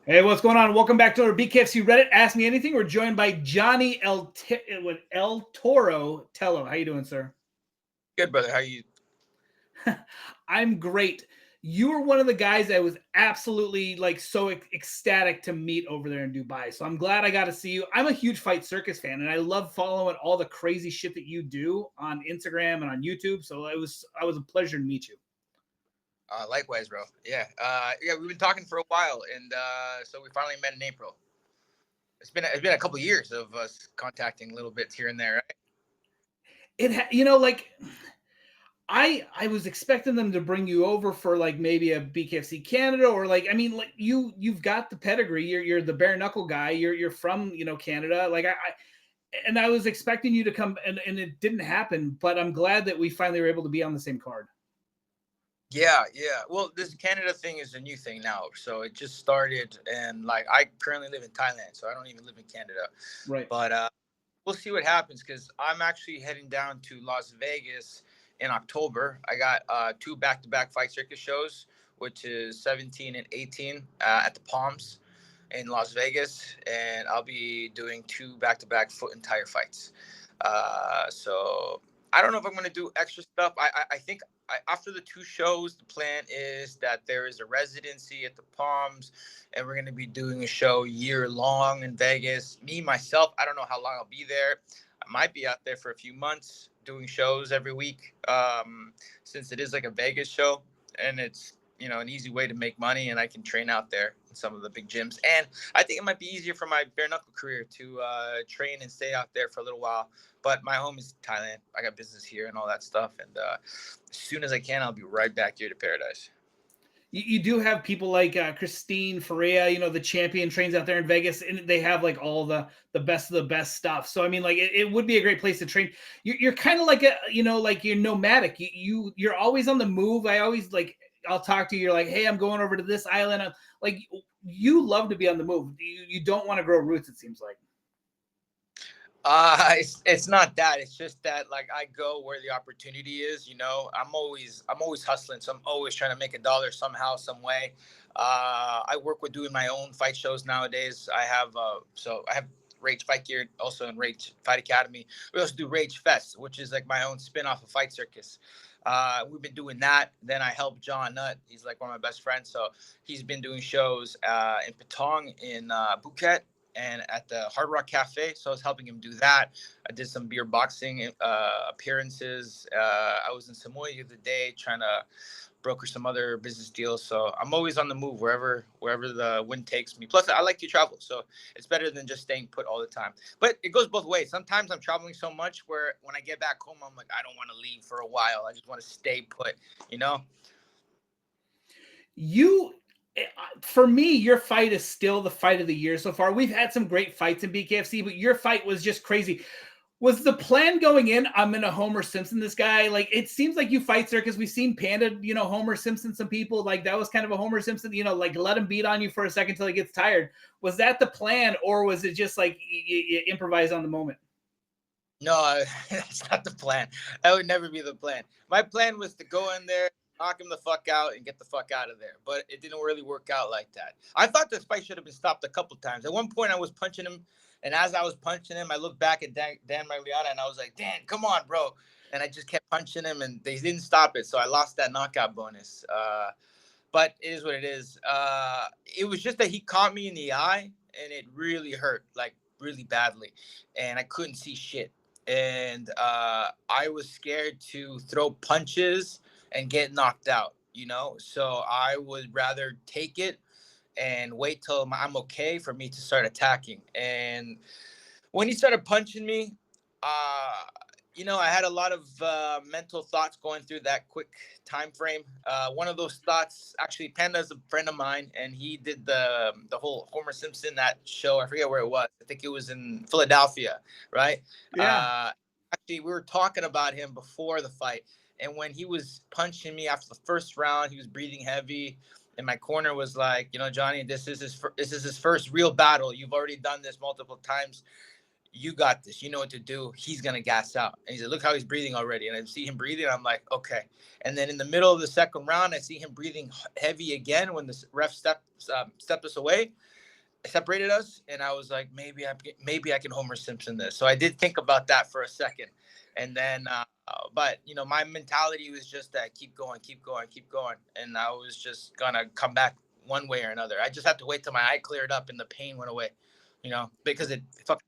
Hey, what's going on? Welcome back to our BKFC Reddit. Ask Me Anything. We're joined by Jonny El Toro Tello. How you doing, sir? Good, brother. How you? I'm great. You were one of the guys that was absolutely like so ecstatic to meet over there in Dubai. So I'm glad I got to see you. I'm a huge Fight Circus fan, and I love following all the crazy shit that you do on Instagram and on YouTube. So I was a pleasure to meet you. Likewise, bro. Yeah. We've been talking for a while, and so we finally met in April. It's been a couple of years of us contacting little bits here and there. Right? Like I was expecting them to bring you over for like maybe a BKFC Canada or like I mean like you've got the pedigree. You're the bare knuckle guy. You're from Canada. Like I was expecting you to come and it didn't happen. But I'm glad that we finally were able to be on the same card. Yeah. Well, this Canada thing is a new thing now, so it just started, and like I currently live in Thailand, so I don't even live in Canada. Right. But we'll see what happens because I'm actually heading down to Las Vegas in October. I got two back-to-back Fight Circus shows, which is 17 and 18 at the Palms in Las Vegas, and I'll be doing two back-to-back foot and tire fights. So I don't know if I'm going to do extra stuff. I think after the two shows, the plan is that there is a residency at the Palms, and we're going to be doing a show year long in Vegas. Me, myself, I don't know how long I'll be there. I might be out there for a few months doing shows every week, since it is like a Vegas show, and it's an easy way to make money, and I can train out there in some of the big gyms. And I think it might be easier for my bare knuckle career to train and stay out there for a little while. But my home is Thailand. I got business here and all that stuff. And as soon as I can, I'll be right back here to paradise. You do have people like Christine Ferreira, the champion trains out there in Vegas, and they have like all the best of the best stuff. So I mean, like it would be a great place to train. You're kind of like like you're nomadic. You're always on the move. I always like I'll talk to you. You're like, hey, I'm going over to this island. I'm like you love to be on the move. You don't want to grow roots. It seems like. It's not that. It's just that like I go where the opportunity is. I'm always hustling, so I'm always trying to make a dollar somehow, some way. I work with doing my own fight shows nowadays. I have Rage Fight Gear also in Rage Fight Academy. We also do Rage Fest, which is like my own spin-off of Fight Circus. We've been doing that. Then I help John Nutt. He's like one of my best friends. So he's been doing shows in Patong, in Phuket, and at the Hard Rock Cafe. So I was helping him do that. I did some beer boxing appearances. I was in Samoa the other day trying to broker some other business deals. So I'm always on the move wherever the wind takes me. Plus, I like to travel, so it's better than just staying put all the time. But it goes both ways. Sometimes I'm traveling so much where when I get back home, I'm like, I don't want to leave for a while. I just want to stay put. You know. You For me, your fight is still the fight of the year so far. We've had some great fights in BKFC, but your fight was just crazy. Was the plan going in, I'm gonna Homer Simpson this guy? Like it seems like you Fight Circus. We've seen Panda, Homer Simpson some people. Like that was kind of a Homer Simpson, like let him beat on you for a second till he gets tired. Was that the plan, or was it just like you improvise on the moment? No, that's not the plan. That would never be the plan. My plan was to go in there, knock him the fuck out, and get the fuck out of there. But it didn't really work out like that. I thought this fight should have been stopped a couple times. At one point, I was punching him, and as I was punching him, I looked back at Dan Magliata, and I was like, "Dan, come on, bro!" And I just kept punching him, and they didn't stop it. So I lost that knockout bonus. But it is what it is. It was just that he caught me in the eye, and it really hurt, like really badly, and I couldn't see shit. And I was scared to throw punches and get knocked out. So I would rather take it and wait till I'm okay for me to start attacking. And when he started punching me, uh, I had a lot of mental thoughts going through that quick time frame. One of those thoughts, actually, Panda's a friend of mine, and he did the whole Homer Simpson that show. I forget where it was. I think it was in Philadelphia, right? Yeah. Actually, we were talking about him before the fight, and when he was punching me after the first round, he was breathing heavy. And my corner was like, Johnny, this is his first real battle. You've already done this multiple times. you got this. You know what to do. He's going to gas out. And he said, look how he's breathing already. And I see him breathing. I'm like, okay. And then in the middle of the second round, I see him breathing heavy again when the ref stepped us away, separated us. And I was like, maybe I can Homer Simpson this. So I did think about that for a second. And then, but, you know, my mentality was just that keep going, keep going, keep going. And I was just going to come back one way or another. I just had to wait till my eye cleared up and the pain went away, you know, because it fucking.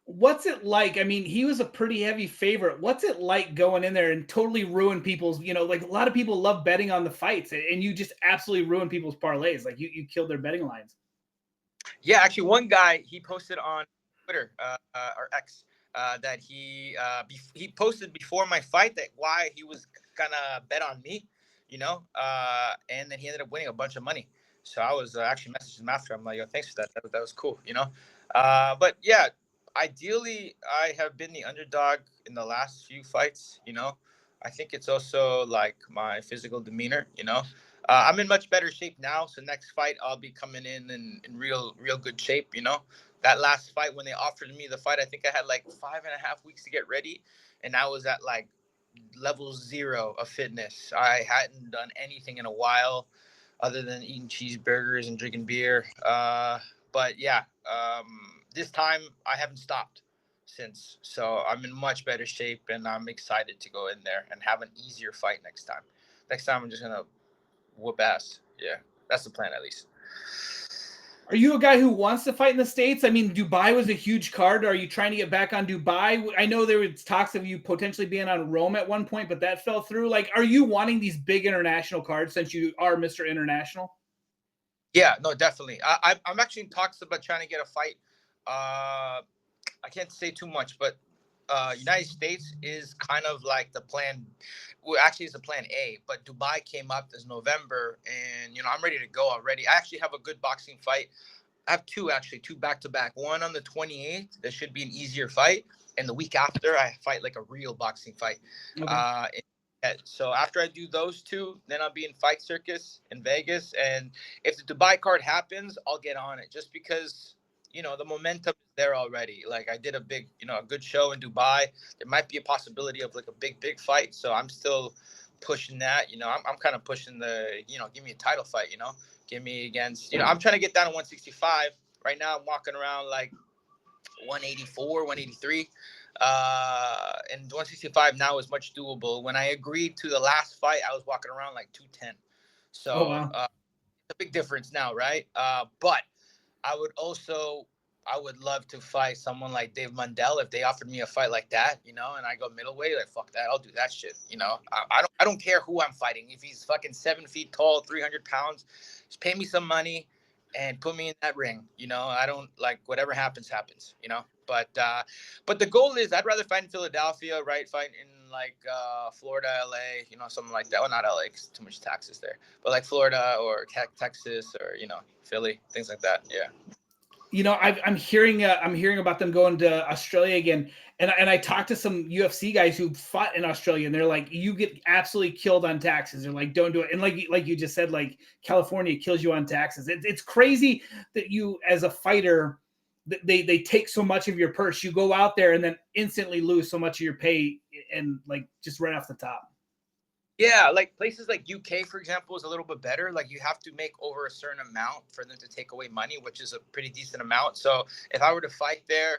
What's it like? I mean, he was a pretty heavy favorite. What's it like going in there and totally ruin people's, you know, like a lot of people love betting on the fights and you just absolutely ruin people's parlays. Like you killed their betting lines. Yeah, actually, one guy he posted on Twitter or X that he posted before my fight that why he was gonna bet on me, you know, and then he ended up winning a bunch of money. So I was actually messaging him after. I'm like, yo, thanks for that. That was cool, you know. But yeah, ideally, I have been the underdog in the last few fights. You know, I think it's also like my physical demeanor. You know, I'm in much better shape now. So next fight, I'll be coming in real good shape. You know, that last fight when they offered me the fight, I think I had like 5.5 weeks to get ready, and I was at like level 0 of fitness. I hadn't done anything in a while, other than eating cheeseburgers and drinking beer. But yeah, this time I haven't stopped since. So I'm in much better shape, and I'm excited to go in there and have an easier fight next time. Next time I'm just gonna whoop ass. Yeah, that's the plan at least. Are you a guy who wants to fight in the States? I mean, Dubai was a huge card. Are you trying to get back on Dubai? I know there was talks of you potentially being on Rome at one point, but that fell through. Like, are you wanting these big international cards since you are Mr. International? Yeah, no, definitely. I'm actually in talks about trying to get a fight. I can't say too much, but United States is kind of like the plan. Well, actually, it's the plan A. But Dubai came up this November, and you know I'm ready to go already. I actually have a good boxing fight. I have two back to back. One on the 28th. That should be an easier fight, and the week after I fight like a real boxing fight. Okay. Uh, so after I do those two, then I'll be in Fight Circus in Vegas, and if the Dubai card happens, I'll get on it just because you know the momentum is there already. Like I did a good show in Dubai. There might be a possibility of like a big fight, so I'm still pushing that. You know, I'm kind of pushing give me a title fight. You know, give me against I'm trying to get down to 165. Right now, I'm walking around like 184, 183. And 165 now is much doable. When I agreed to the last fight, I was walking around like 210. Oh, So wow. it's a big difference now, right? But I would also I would love to fight someone like Dave Mundell if they offered me a fight like that, you know, and I go middleweight, like fuck that, I'll do that shit, you know. I don't care who I'm fighting. If he's fucking 7 feet tall, 300 pounds, just pay me some money and put me in that ring, you know. I don't like whatever happens, you know. But the goal is I'd rather fight in Philadelphia, right? Fight in like Florida, LA, you know, something like that. Well, not LA, 'cause too much taxes there, but like Florida or Texas or Philly, things like that. Yeah. You know, I'm hearing about them going to Australia again, and I talked to some UFC guys who fought in Australia, and they're like, you get absolutely killed on taxes. They're like, don't do it. And like you just said, like California kills you on taxes. It's crazy that you as a fighter, they take so much of your purse. You go out there and then instantly lose so much of your pay, and like just right off the top. Yeah, like places like UK, for example, is a little bit better. Like you have to make over a certain amount for them to take away money, which is a pretty decent amount. So if I were to fight there,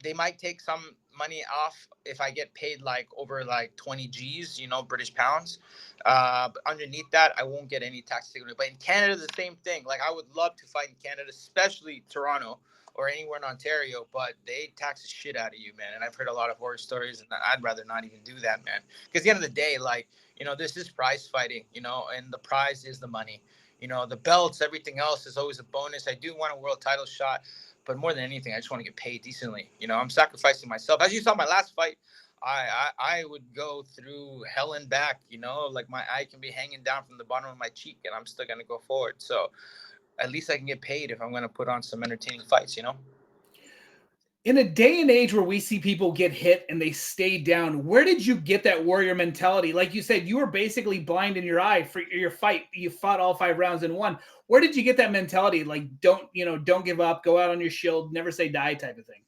they might take some money off if I get paid like over like 20 G's, you know, British pounds. But underneath that, I won't get any tax taken away. But in Canada, the same thing. Like I would love to fight in Canada, especially Toronto or anywhere in Ontario, but they tax the shit out of you, man. And I've heard a lot of horror stories, and I'd rather not even do that, man. Because at the end of the day, like, you know, this is prize fighting, you know, and the prize is the money. You know, the belts, everything else is always a bonus. I do want a world title shot, but more than anything, I just want to get paid decently. You know, I'm sacrificing myself. As you saw my last fight, I would go through hell and back. You know, like my eye can be hanging down from the bottom of my cheek, and I'm still gonna go forward. So at least I can get paid if I'm gonna put on some entertaining fights. You know. In a day and age where we see people get hit and they stay down, where did you get that warrior mentality? Like you said, you were basically blind in your eye for your fight. You fought all 5 rounds and won. Where did you get that mentality? Like, don't give up, go out on your shield, never say die type of thing.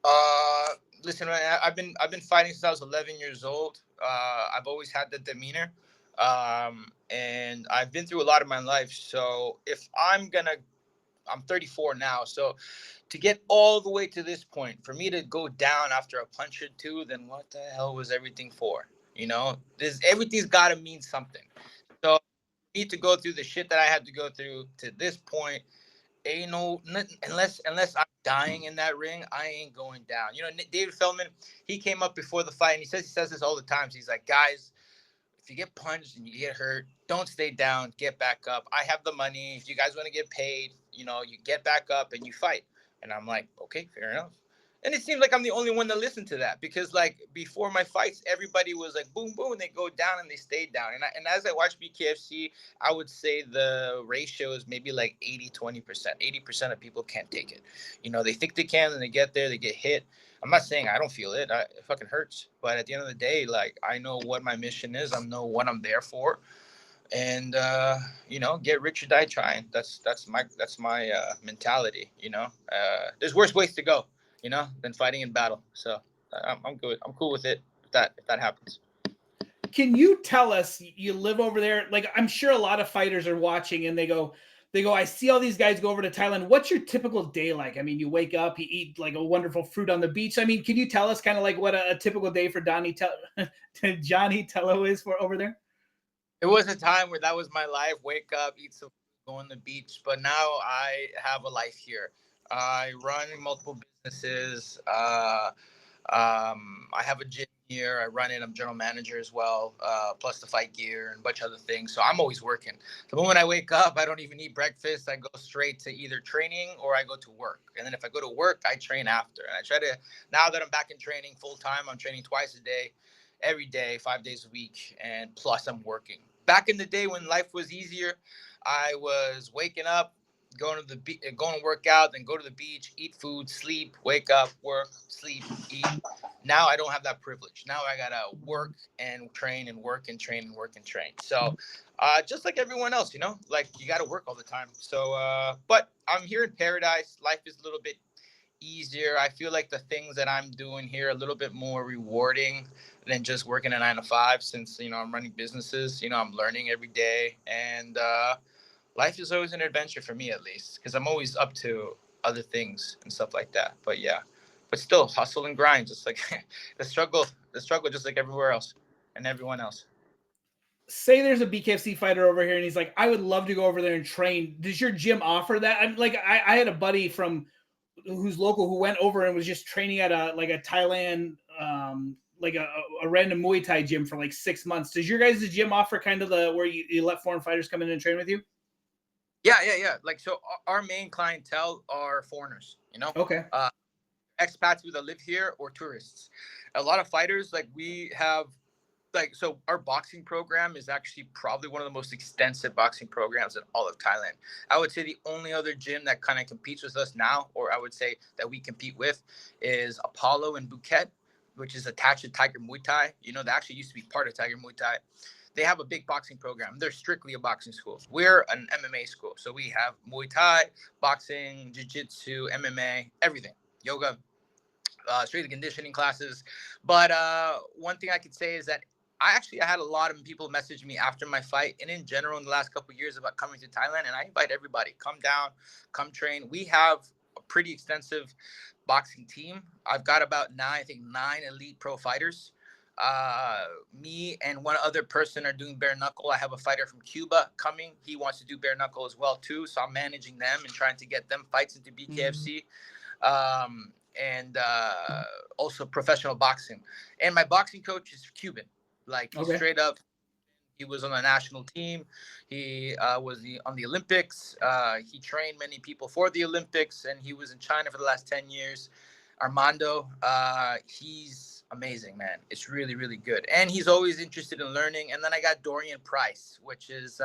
Uh, Listen, man, I've been fighting since I was 11 years old. I've always had the demeanor, and I've been through a lot of my life. So if I'm 34 now. So to get all the way to this point, for me to go down after a punch or two, then what the hell was everything for? Everything's got to mean something. So need to go through the shit that I had to go through to this point. Ain't no unless I'm dying in that ring, I ain't going down. David Feldman, he came up before the fight and he says this all the time. He's like, guys, if you get punched and you get hurt, don't stay down, get back up. I have the money. If you guys want to get paid, you get back up and you fight. And I'm like, okay, fair enough. And it seems like I'm the only one that listened to that because, like, before my fights, everybody was like, boom, boom, and they go down and they stay down. And as I watch BKFC, I would say the ratio is maybe like 80-20%. 80% of people can't take it. They think they can and they get there, they get hit. I'm not saying I don't feel it. It fucking hurts. But at the end of the day, like, I know what my mission is. I know what I'm there for. And get rich or die trying. That's my mentality. There's worse ways to go, than fighting in battle. So I'm good. I'm cool with it if that happens. Can you tell us, you live over there? Like, I'm sure a lot of fighters are watching and they go, I see all these guys go over to Thailand. What's your typical day like? I mean, you wake up, you eat like a wonderful fruit on the beach. I mean, can you tell us kind of like what a typical day for Jonny Tello is for over there? It was a time where that was my life. Wake up, eat some, go on the beach. But now I have a life here. I run multiple businesses. I have a gym here. I run it. I'm general manager as well, plus the fight gear and a bunch of other things. So I'm always working. The moment I wake up, I don't even eat breakfast. I go straight to either training or I go to work. And then if I go to work, I train after. And I try to, now that I'm back in training full time, I'm training twice a day, every day, 5 days a week. And plus I'm working. Back in the day when life was easier, I was waking up, going to work out, then go to the beach, eat food, sleep, wake up, work, sleep, eat. Now I don't have that privilege. Now I gotta work and train and work and train and work and train. So, just like everyone else, like you gotta work all the time. So, but I'm here in paradise. Life is a little bit easier. I feel like the things that I'm doing here are a little bit more rewarding than just working a 9 to 5. Since I'm running businesses, I'm learning every day, and life is always an adventure for me, at least, because I'm always up to other things and stuff like that. But yeah, but still hustle and grind, just like the struggle, just like everywhere else and everyone else. Say there's a BKFC fighter over here and he's like, I would love to go over there and train. Does your gym offer that? I'm like, I had a buddy from who's local who went over and was just training at a Thailand, like a random Muay Thai gym for like 6 months. Does your guys' gym offer kind of the where you let foreign fighters come in and train with you? Yeah. Like, so our main clientele are foreigners, Okay. uh, expats who that live here or tourists. A lot of fighters, like we have, like, so our boxing program is actually probably one of the most extensive boxing programs in all of Thailand. I would say the only other gym that kind of competes with us now, or I would say that we compete with, is Apollo in Phuket, which is attached to Tiger Muay Thai. That actually used to be part of Tiger Muay Thai. They have a big boxing program. They're strictly a boxing school. We're an MMA school. So we have Muay Thai, boxing, jiu-jitsu, MMA, everything, yoga, strength and conditioning classes. But one thing I could say is that I had a lot of people message me after my fight and in general in the last couple of years about coming to Thailand. And I invite everybody, come down, come train. We have a pretty extensive boxing team. I've got about nine elite pro fighters. Me and one other person are doing bare knuckle. I have a fighter from Cuba coming. He wants to do bare knuckle as well too. So I'm managing them and trying to get them fights into BKFC. And also professional boxing. And my boxing coach is Cuban. Like, he's Okay. straight up. He was on the national team. He was on the Olympics. He trained many people for the Olympics, and he was in China for the last 10 years. Armando, he's amazing, man. It's really, really good. And he's always interested in learning. And then I got Dorian Price, which is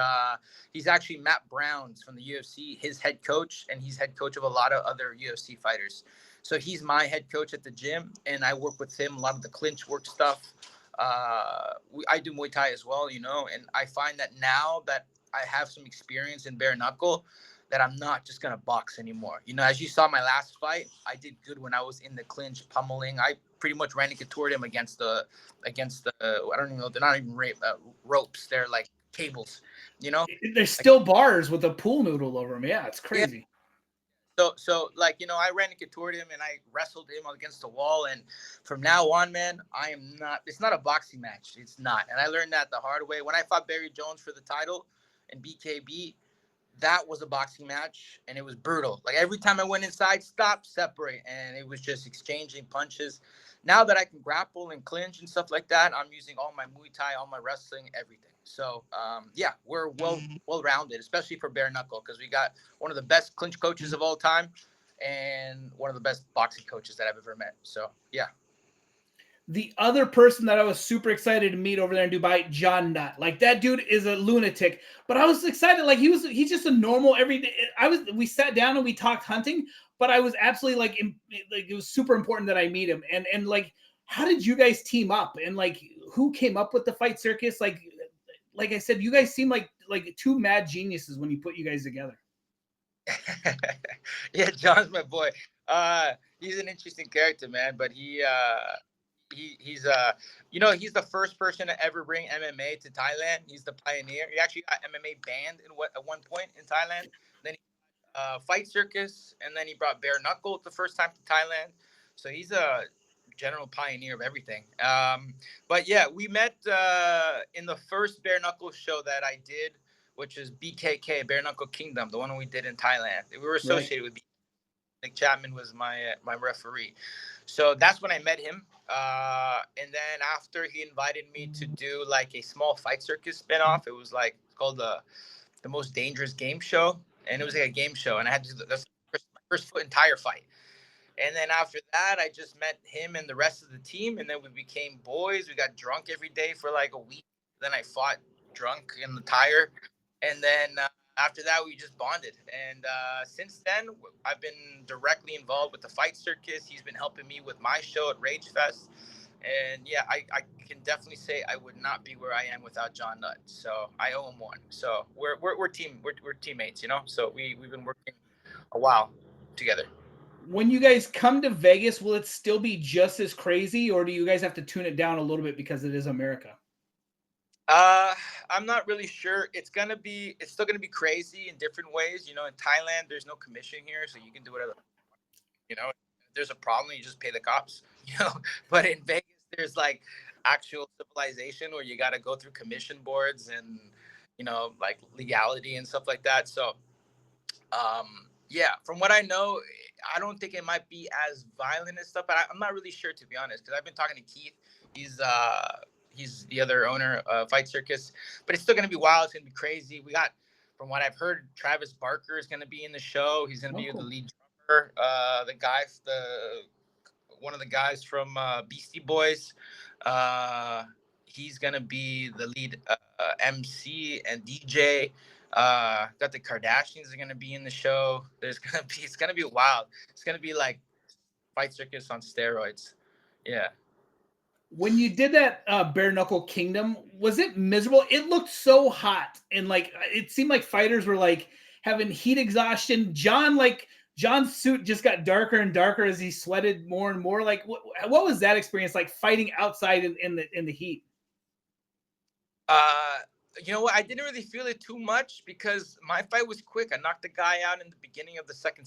he's actually Matt Brown's from the UFC, his head coach, and he's head coach of a lot of other UFC fighters. So he's my head coach at the gym, and I work with him a lot of the clinch work stuff. I do Muay Thai as well, and I find that now that I have some experience in bare knuckle, that I'm not just gonna box anymore. As you saw my last fight, I did good when I was in the clinch pummeling. I pretty much ran and toward him against the I don't even know, they're not even ropes, they're like cables, There's like, still bars with a pool noodle over them. Yeah, it's yeah. crazy. So like, I ran and toward him and I wrestled him against the wall. And from now on, man, it's not a boxing match. It's not. And I learned that the hard way. When I fought Barry Jones for the title in BKB, that was a boxing match and it was brutal. Like every time I went inside, stop, separate, and it was just exchanging punches. Now that I can grapple and clinch and stuff like that, I'm using all my Muay Thai, all my wrestling, everything. So yeah, we're well rounded, especially for bare knuckle, because we got one of the best clinch coaches of all time and one of the best boxing coaches that I've ever met. So yeah. The other person that I was super excited to meet over there in Dubai, John Nutt. Like that dude is a lunatic, but I was excited. Like he's just a normal everyday. We sat down and we talked hunting, but I was absolutely like it was super important that I meet him. And like, how did you guys team up? And like, who came up with the Fight Circus? Like I said, you guys seem like two mad geniuses when you put you guys together. Yeah, John's my boy. He's an interesting character, man, but he's he's the first person to ever bring MMA to Thailand. He's the pioneer. He actually got MMA banned at one point in Thailand. Then Fight Circus, and then he brought bare knuckle the first time to Thailand. So he's a general pioneer of everything. But yeah, we met in the first bare knuckle show that I did, which is BKK, Bare Knuckle Kingdom, the one we did in Thailand. We were associated with Nick Chapman was my referee. So that's when I met him. And then after he invited me to do like a small Fight Circus spinoff, it was like called the Most Dangerous Game Show. And it was like a game show. And I had to do that's my first entire fight. And then after that, I just met him and the rest of the team. And then we became boys. We got drunk every day for like a week. Then I fought drunk in the tire. And then after that, we just bonded. And since then, I've been directly involved with the Fight Circus. He's been helping me with my show at Rage Fest. And yeah, I can definitely say I would not be where I am without John Nutt. So I owe him one. So we're teammates, So we've been working a while together. When you guys come to Vegas, will it still be just as crazy, or do you guys have to tune it down a little bit because it is America? I'm not really sure. It's still gonna be crazy in different ways. In Thailand, there's no commission here, so you can do whatever. If there's a problem, you just pay the cops. But in Vegas, there's like actual civilization where you got to go through commission boards and like legality and stuff like that. So, yeah, from what I know, I don't think it might be as violent and stuff. But I'm not really sure, to be honest, because I've been talking to Keith. He's the other owner of Fight Circus, but it's still gonna be wild. It's gonna be crazy. We got, from what I've heard, Travis Barker is gonna be in the show. He's gonna be the lead drummer. One of the guys from Beastie Boys. He's gonna be the lead MC and DJ. Got the Kardashians are gonna be in the show. It's gonna be wild. It's gonna be like Fight Circus on steroids. Yeah. When you did that bare knuckle kingdom, was it miserable? It looked so hot, and like it seemed like fighters were like having heat exhaustion. John's suit just got darker and darker as he sweated more and more. Like what was that experience like fighting outside in the heat? You know what? I didn't really feel it too much because my fight was quick. I knocked the guy out in the beginning of the second.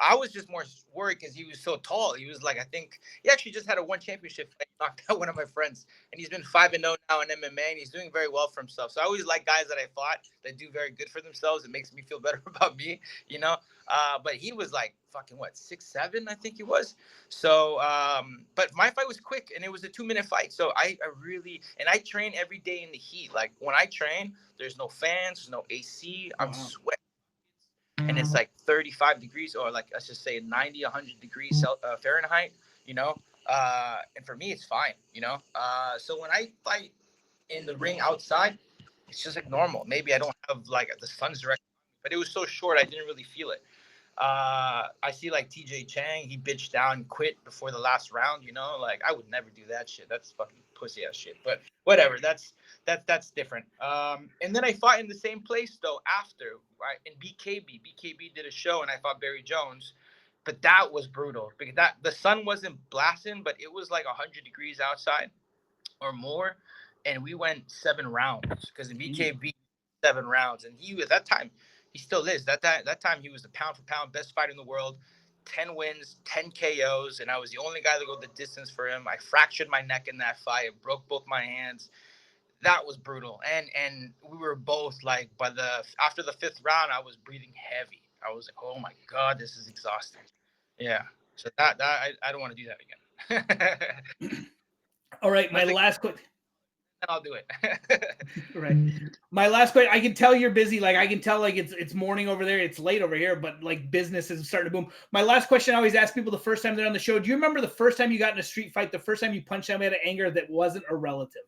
I was just more worried because he was so tall. He was like, I think he actually just had a one championship fight, knocked out one of my friends, and he's been 5-0 now in MMA, and he's doing very well for himself. So I always like guys that I fought that do very good for themselves. It makes me feel better about me, But he was like fucking 6'7", I think he was. So, but my fight was quick, and it was a 2-minute fight. So I really, and I train every day in the heat. Like when I train, there's no fans, there's no AC. I'm sweating. And it's like 35 degrees, or like let's just say 90, 100 degrees Fahrenheit, And for me, it's fine, you know. So when I fight in the ring outside, it's just like normal. Maybe I don't have like the sun's direct, but it was so short I didn't really feel it. I see like TJ Chang, he bitched down, quit before the last round. You know, like I would never do that shit. That's fucking pussy ass shit. But whatever, that's different. And then I fought in the same place though after, right, in BKB. BKB did a show and I fought Barry Jones, but that was brutal because that the sun wasn't blasting, but it was like 100 degrees outside or more, and we went 7 rounds because in BKB 7 rounds, and he at that time he still is that time he was the pound for pound best fighter in the world, 10 wins, 10 KOs, and I was the only guy to go the distance for him. I fractured my neck in that fight, broke both my hands. That was brutal, and we were both like by the after the 5th round, I was breathing heavy. I was like, oh my god, this is exhausting. Yeah, so that I don't want to do that again. All right, my Unless they, last question. I'll do it. Right. My last question. I can tell you're busy. Like I can tell, like it's morning over there. It's late over here, but like business is starting to boom. My last question. I always ask people the first time they're on the show. Do you remember the first time you got in a street fight? The first time you punched somebody out of anger that wasn't a relative?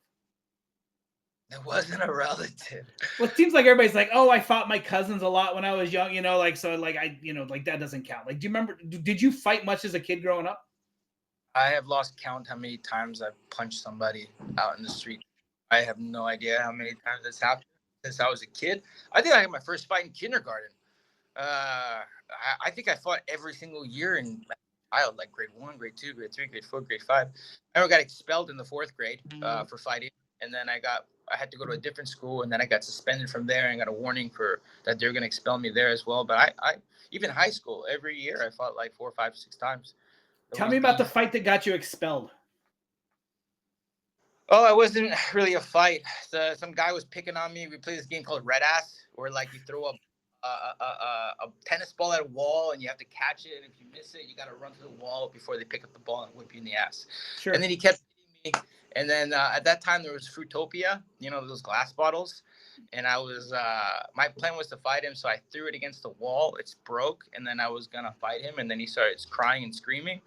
It wasn't a relative. Well, it seems like everybody's like, oh, I fought my cousins a lot when I was young. You know, like so, like I, you know, like that doesn't count. Like, do you remember? Did you fight much as a kid growing up? I have lost count how many times I've punched somebody out in the street. I have no idea how many times this happened since I was a kid. I think I had my first fight in kindergarten. I think I fought every single year in child, like grade 1, grade 2, grade 3, grade 4, grade 5. I never got expelled in the 4th grade for fighting, and then I had to go to a different school, and then I got suspended from there and got a warning for that they're going to expel me there as well. But I even high school, every year I fought like 4, 5, 6 times. Tell me about the fight that got you expelled. Oh, it wasn't really a fight. Some guy was picking on me. We played this game called Red Ass, where like you throw a tennis ball at a wall and you have to catch it. And if you miss it, you got to run to the wall before they pick up the ball and whip you in the ass. Sure. And then he kept hitting me. And then at that time there was Fruitopia, you know, those glass bottles. And I was my plan was to fight him, so I threw it against the wall. It's broke, and then I was gonna fight him, and then he started crying and screaming.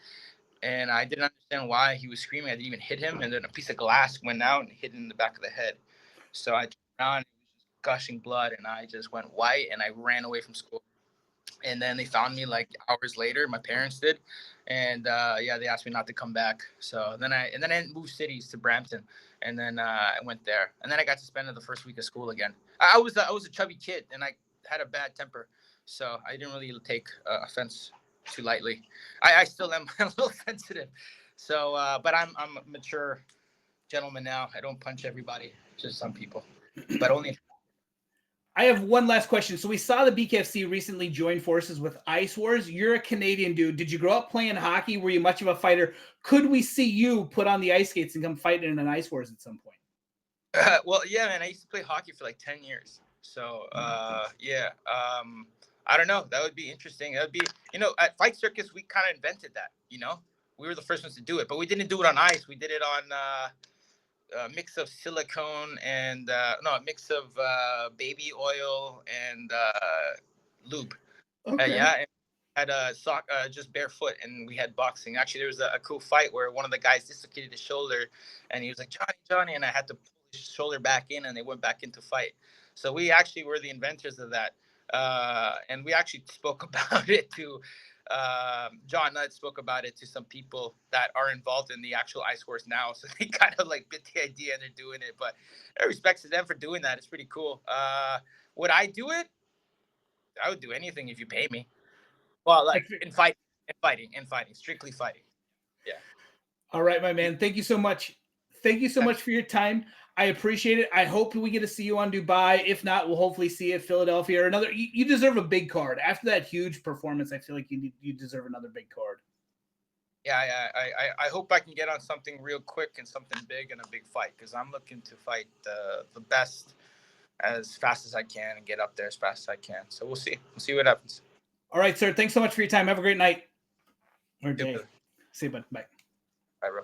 And I didn't understand why he was screaming. I didn't even hit him, and then a piece of glass went out and hit him in the back of the head. So I turned around, and it was just gushing blood, and I just went white, and I ran away from school. And then they found me like hours later. My parents did, and they asked me not to come back. So then I moved cities to Brampton, and then I went there, and then I got suspended the first week of school again. I was a chubby kid, and I had a bad temper, so I didn't really take offense too lightly. I still am a little sensitive. So, but I'm a mature gentleman now. I don't punch everybody, just some people, but only. I have one last question. So we saw the BKFC recently join forces with Ice Wars. You're a Canadian dude. Did you grow up playing hockey? Were you much of a fighter? Could we see you put on the ice skates and come fight in an Ice Wars at some point? Well, yeah, man. I used to play hockey for like 10 years. So, yeah. I don't know. That would be interesting. That would be, at Fight Circus, we kind of invented that, We were the first ones to do it, but we didn't do it on ice. We did it on a mix of silicone and, a mix of baby oil and lube. Okay. Yeah. And had a sock, just barefoot, and we had boxing. Actually, there was a cool fight where one of the guys dislocated his shoulder, and he was like, Johnny, and I had to pull his shoulder back in, and they went back into fight. So we actually were the inventors of that, and we actually spoke about it to John Nutt spoke about it to some people that are involved in the actual Ice Wars now. So they kind of like bit the idea and they're doing it. But respect to them for doing that. It's pretty cool. Would I do it? I would do anything if you pay me. Well, like in fighting, strictly fighting. Yeah. All right, my man. Thank you so much. Thank you so much for your time. I appreciate it. I hope we get to see you on Dubai. If not, we'll hopefully see you at Philadelphia or another. You deserve a big card. After that huge performance, I feel like you deserve another big card. Yeah, I hope I can get on something real quick and something big and a big fight, because I'm looking to fight the best as fast as I can and get up there as fast as I can. So we'll see. We'll see what happens. All right, sir. Thanks so much for your time. Have a great night or day. See you, bud. Bye. Bye, bro.